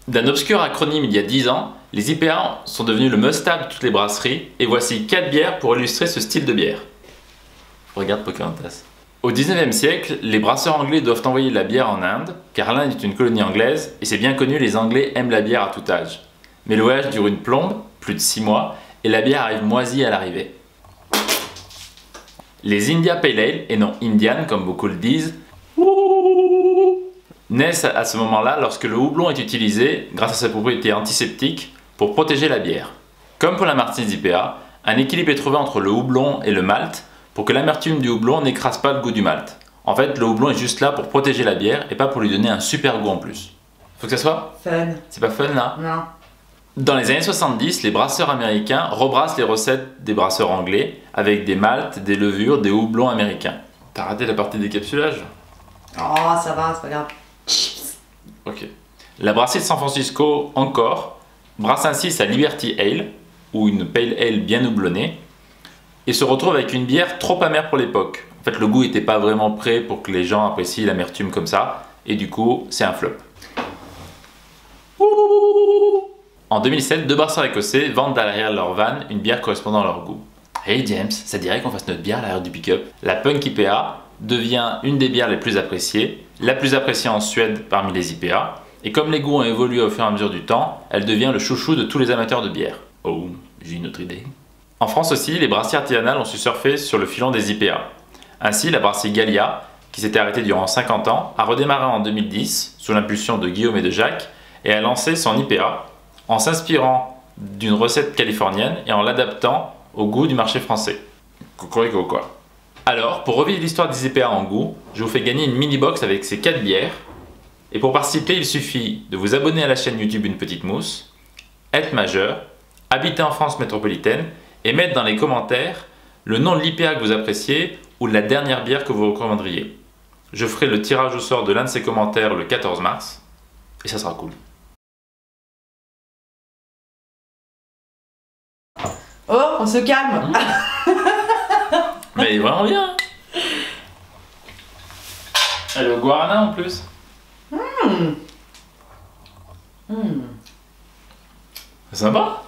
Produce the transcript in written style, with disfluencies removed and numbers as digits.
D'un obscur acronyme il y a 10 ans, les IPA sont devenus le must-have de toutes les brasseries et voici 4 bières pour illustrer ce style de bière. Regarde Pocahontas. Au 19e siècle, les brasseurs anglais doivent envoyer la bière en Inde, car l'Inde est une colonie anglaise et c'est bien connu, les Anglais aiment la bière à tout âge. Mais le voyage dure une plombe, plus de 6 mois, et la bière arrive moisie à l'arrivée. Les India Pale Ale, et non Indian comme beaucoup le disent, naissent à ce moment-là lorsque le houblon est utilisé, grâce à sa propriété antiseptique, pour protéger la bière. Comme pour la Martini's IPA, un équilibre est trouvé entre le houblon et le malt pour que l'amertume du houblon n'écrase pas le goût du malt. En fait, le houblon est juste là pour protéger la bière et pas pour lui donner un super goût en plus. Faut que ça soit Fun. C'est pas fun là? Non. Dans les années 70, les brasseurs américains rebrassent les recettes des brasseurs anglais avec des maltes, des levures, des houblons américains. T'as raté la partie décapsulage? Oh, ça va, c'est pas grave. Ok. La brasserie de San Francisco, encore, brasse ainsi sa Liberty Ale, ou une Pale Ale bien houblonnée, et se retrouve avec une bière trop amère pour l'époque. En fait, le goût n'était pas vraiment prêt pour que les gens apprécient l'amertume comme ça, et du coup, c'est un flop. En 2007, 2 brasseurs écossais vendent à l'arrière de leur van une bière correspondant à leur goût. Hey James, ça dirait qu'on fasse notre bière à l'arrière du pick-up. La Punk IPA devient une des bières les plus appréciées, la plus appréciée en Suède parmi les IPA, et comme les goûts ont évolué au fur et à mesure du temps, elle devient le chouchou de tous les amateurs de bière. Oh, j'ai une autre idée. En France aussi, les brasseries artisanales ont su surfer sur le filon des IPA. Ainsi, la brasserie Gallia, qui s'était arrêtée durant 50 ans, a redémarré en 2010, sous l'impulsion de Guillaume et de Jacques, et a lancé son IPA, en s'inspirant d'une recette californienne et en l'adaptant au goût du marché français. Cocorico quoi. Alors, pour revivre l'histoire des IPA en goût, je vous fais gagner une mini-box avec ces 4 bières. Et pour participer, il suffit de vous abonner à la chaîne YouTube Une Petite Mousse, être majeur, habiter en France métropolitaine et mettre dans les commentaires le nom de l'IPA que vous appréciez ou de la dernière bière que vous recommanderiez. Je ferai le tirage au sort de l'un de ces commentaires le 14 mars et ça sera cool. Oh, on se calme. Mais il est vraiment bien. Elle est au guarana en plus. C'est sympa.